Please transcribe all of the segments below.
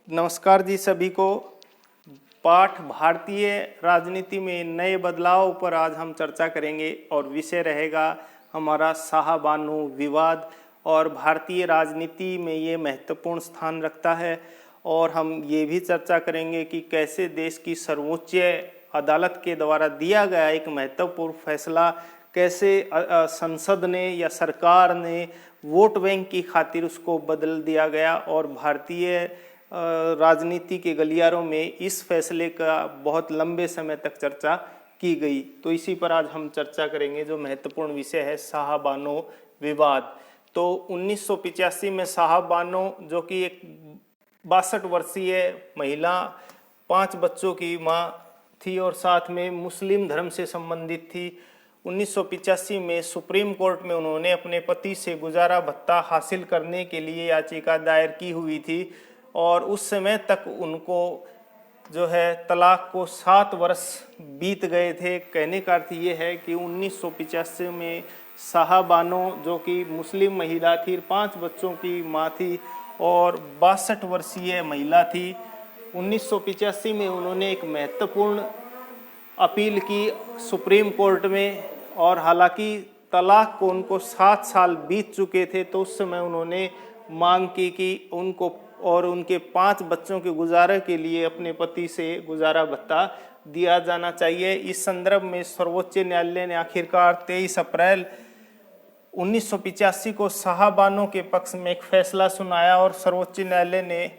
नमस्कार जी सभी को। पाठ भारतीय राजनीति में नए बदलाव पर आज हम चर्चा करेंगे और विषय रहेगा हमारा शाहबानो विवाद। और भारतीय राजनीति में ये महत्वपूर्ण स्थान रखता है। और हम ये भी चर्चा करेंगे कि कैसे देश की सर्वोच्च अदालत के द्वारा दिया गया एक महत्वपूर्ण फैसला कैसे संसद ने या सरकार ने वोट बैंक की खातिर उसको बदल दिया गया। और भारतीय राजनीति के गलियारों में इस फैसले का बहुत लंबे समय तक चर्चा की गई। तो इसी पर आज हम चर्चा करेंगे। जो महत्वपूर्ण विषय है शाहबानो विवाद। तो 1985 में शाहबानो, जो कि एक 62 वर्षीय महिला, 5 बच्चों की मां थी और साथ में मुस्लिम धर्म से संबंधित थी, 1985 में सुप्रीम कोर्ट में उन्होंने अपने पति से गुजारा भत्ता हासिल करने के लिए याचिका दायर की हुई थी। और उस समय तक उनको जो है तलाक को 7 वर्ष बीत गए थे। कहने का अर्थ ये है कि 1985 में शाहबानो, जो कि मुस्लिम महिला थी, 5 बच्चों की मां थी और 62 वर्षीय महिला थी, 1985 में उन्होंने एक महत्वपूर्ण अपील की सुप्रीम कोर्ट में। और हालांकि तलाक को उनको 7 साल बीत चुके थे, तो उस समय उन्होंने मांग की कि उनको और उनके 5 बच्चों के गुजारे के लिए अपने पति से गुजारा भत्ता दिया जाना चाहिए। इस संदर्भ में सर्वोच्च न्यायालय ने आखिरकार 23 अप्रैल 1985 को शाहबानो के पक्ष में एक फैसला सुनाया। और सर्वोच्च न्यायालय ने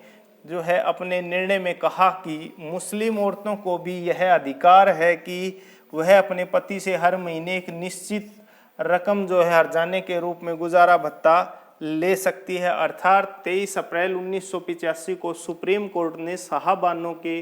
जो है अपने निर्णय में कहा कि मुस्लिम औरतों को भी यह अधिकार है कि वह अपने पति से हर महीने एक निश्चित रकम जो है हर्जाने के रूप में गुजारा भत्ता ले सकती है। अर्थात 23 अप्रैल 1985 को सुप्रीम कोर्ट ने शाहबानो के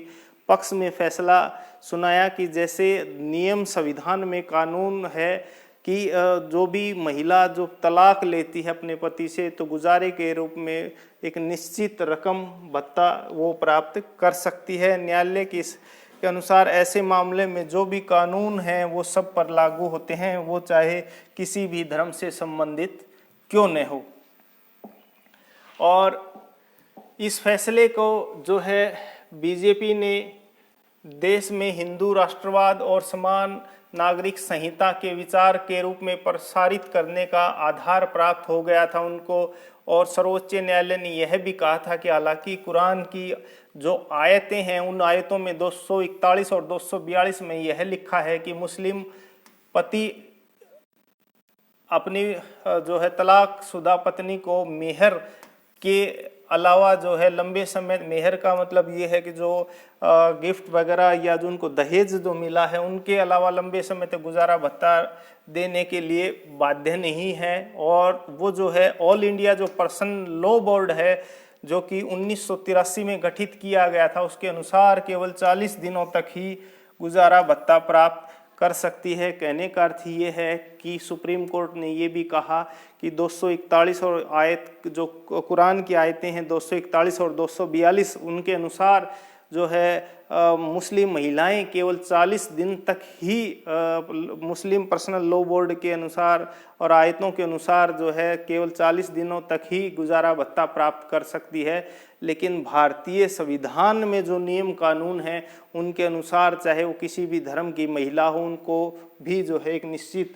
पक्ष में फैसला सुनाया कि जैसे नियम संविधान में कानून है कि जो भी महिला जो तलाक लेती है अपने पति से, तो गुजारे के रूप में एक निश्चित रकम भत्ता वो प्राप्त कर सकती है। न्यायालय के अनुसार ऐसे मामले में जो भी कानून हैं वो सब पर लागू होते हैं, वो चाहे किसी भी धर्म से संबंधित क्यों न हो। और इस फैसले को जो है बीजेपी ने देश में हिंदू राष्ट्रवाद और समान नागरिक संहिता के विचार के रूप में प्रसारित करने का आधार प्राप्त हो गया था उनको। और सर्वोच्च न्यायालय ने यह भी कहा था कि हालांकि कुरान की जो आयतें हैं उन आयतों में 241 और 242 में यह लिखा है कि मुस्लिम पति अपनी जो है तलाकशुदा पत्नी को मेहर के अलावा जो है लंबे समय, मेहर का मतलब ये है कि जो गिफ्ट वगैरह या जो उनको दहेज जो मिला है उनके अलावा लंबे समय तक गुजारा भत्ता देने के लिए बाध्य नहीं है। और वो जो है ऑल इंडिया जो पर्सन लॉ बोर्ड है, जो कि 1983 में गठित किया गया था, उसके अनुसार केवल 40 दिनों तक ही गुजारा भत्ता प्राप्त कर सकती है। कहने का अर्थ ये है कि सुप्रीम कोर्ट ने ये भी कहा कि 241 और आयत जो कुरान की आयतें हैं 241 और 242, उनके अनुसार जो है मुस्लिम महिलाएं केवल 40 दिन तक ही मुस्लिम पर्सनल लॉ बोर्ड के अनुसार और आयतों के अनुसार जो है केवल 40 दिनों तक ही गुजारा भत्ता प्राप्त कर सकती है। लेकिन भारतीय संविधान में जो नियम कानून हैं उनके अनुसार चाहे वो किसी भी धर्म की महिला हो, उनको भी जो है एक निश्चित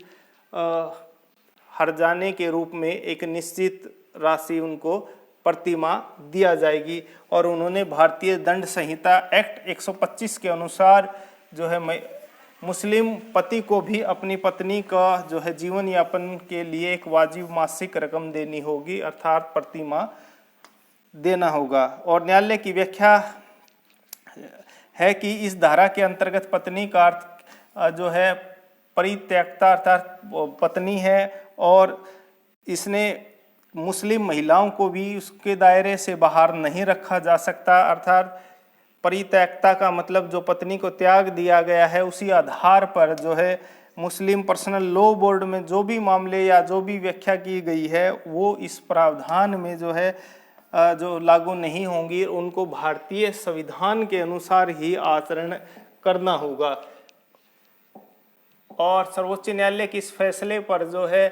हर्जाने के रूप में एक निश्चित राशि उनको प्रति माह दिया जाएगी। और उन्होंने भारतीय दंड संहिता एक्ट 125 के अनुसार जो है मुस्लिम पति को भी अपनी पत्नी का जो है जीवन यापन के लिए एक वाजिब मासिक रकम देनी होगी, अर्थात प्रति माह देना होगा। और न्यायालय की व्याख्या है कि इस धारा के अंतर्गत पत्नी का अर्थ जो है परित्यक्ता अर्थात पत्नी है। और इसने मुस्लिम महिलाओं को भी उसके दायरे से बाहर नहीं रखा जा सकता। अर्थात परित्यक्ता का मतलब जो पत्नी को त्याग दिया गया है, उसी आधार पर जो है मुस्लिम पर्सनल लॉ बोर्ड में जो भी मामले या जो भी व्याख्या की गई है वो इस प्रावधान में जो है जो लागू नहीं होंगी, उनको भारतीय संविधान के अनुसार ही आचरण करना होगा। और सर्वोच्च न्यायालय के इस फैसले पर जो है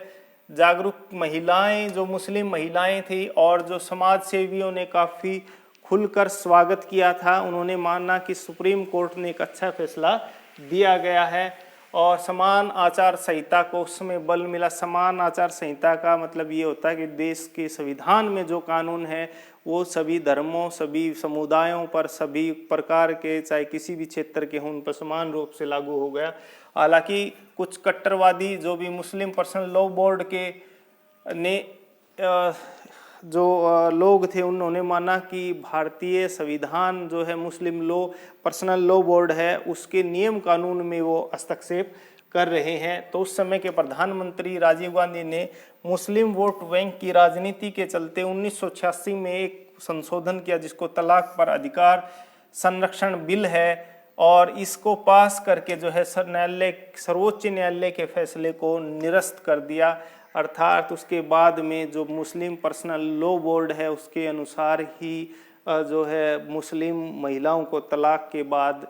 जागरूक महिलाएं, जो मुस्लिम महिलाएं थी और जो समाज सेवियों ने काफ़ी खुलकर स्वागत किया था। उन्होंने माना कि सुप्रीम कोर्ट ने एक अच्छा फैसला दिया गया है और समान आचार संहिता को उस समय बल मिला। समान आचार संहिता का मतलब ये होता है कि देश के संविधान में जो कानून है वो सभी धर्मों, सभी समुदायों पर, सभी प्रकार के, चाहे किसी भी क्षेत्र के हों, उन पर समान रूप से लागू हो गया। हालांकि कुछ कट्टरवादी जो भी मुस्लिम पर्सनल लॉ बोर्ड के ने जो लोग थे, उन्होंने माना कि भारतीय संविधान जो है मुस्लिम लॉ पर्सनल लॉ बोर्ड है उसके नियम कानून में वो हस्तक्षेप कर रहे हैं। तो उस समय के प्रधानमंत्री राजीव गांधी ने मुस्लिम वोट बैंक की राजनीति के चलते 1986 में एक संशोधन किया जिसको तलाक पर अधिकार संरक्षण बिल है, और इसको पास करके जो है सर्वोच्च न्यायालय के फैसले को निरस्त कर दिया। अर्थात उसके बाद में जो मुस्लिम पर्सनल लॉ बोर्ड है उसके अनुसार ही जो है मुस्लिम महिलाओं को तलाक के बाद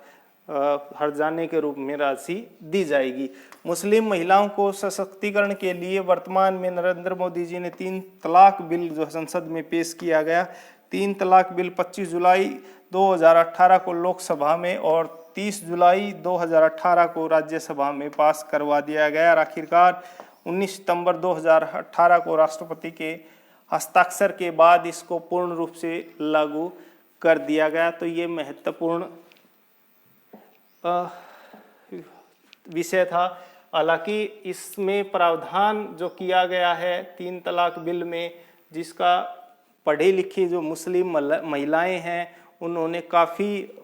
हर्जाने के रूप में राशि दी जाएगी। मुस्लिम महिलाओं को सशक्तिकरण के लिए वर्तमान में नरेंद्र मोदी जी ने 3 तलाक बिल जो संसद में पेश किया गया। 3 तलाक बिल 25 जुलाई 2018 को लोकसभा में और 30 जुलाई 2018 को राज्यसभा में पास करवा दिया गया। आखिरकार 19 सितंबर 2018 को राष्ट्रपति के हस्ताक्षर के बाद इसको पूर्ण रूप से लागू कर दिया गया। तो ये महत्वपूर्ण विषय था। हालांकि इसमें प्रावधान जो किया गया है 3 तलाक बिल में, जिसका पढ़ी लिखी जो मुस्लिम महिलाएं हैं उन्होंने काफ़ी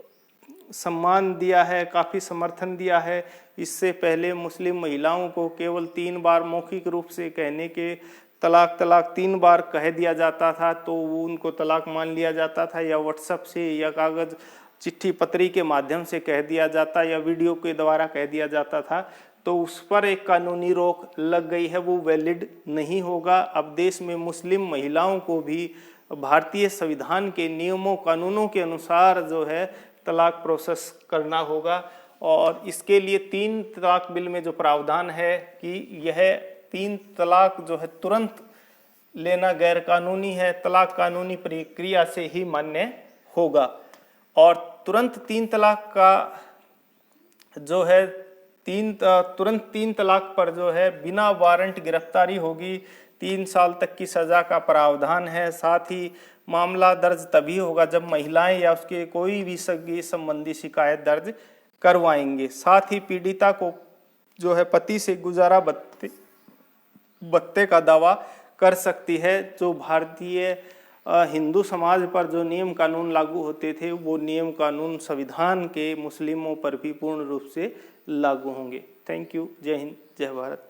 सम्मान दिया है, काफ़ी समर्थन दिया है। इससे पहले मुस्लिम महिलाओं को केवल 3 बार मौखिक रूप से कहने के तलाक 3 बार कह दिया जाता था तो वो उनको तलाक मान लिया जाता था, या व्हाट्सएप से या कागज़ चिट्ठी पत्री के माध्यम से कह दिया जाता या वीडियो के द्वारा कह दिया जाता था। तो उस पर एक कानूनी रोक लग गई है, वो वैलिड नहीं होगा। अब देश में मुस्लिम महिलाओं को भी भारतीय संविधान के नियमों कानूनों के अनुसार जो है तलाक प्रोसेस करना होगा। और इसके लिए 3 तलाक बिल में जो प्रावधान है कि यह 3 तलाक जो है तुरंत लेना गैर कानूनी है, तलाक कानूनी प्रक्रिया से ही मान्य होगा। और तुरंत 3 तलाक का जो है तुरंत 3 तलाक पर जो है बिना वारंट गिरफ्तारी होगी। 3 साल तक की सजा का प्रावधान है। साथ ही मामला दर्ज तभी होगा जब महिलाएं या उसके कोई भी सगी संबंधी शिकायत दर्ज करवाएंगे। साथ ही पीड़िता को जो है पति से गुजारा भत्ते का दावा कर सकती है। जो भारतीय हिंदू समाज पर जो नियम कानून लागू होते थे वो नियम कानून संविधान के मुस्लिमों पर भी पूर्ण रूप से लागू होंगे। Thank you. जय हिंद, जय भारत।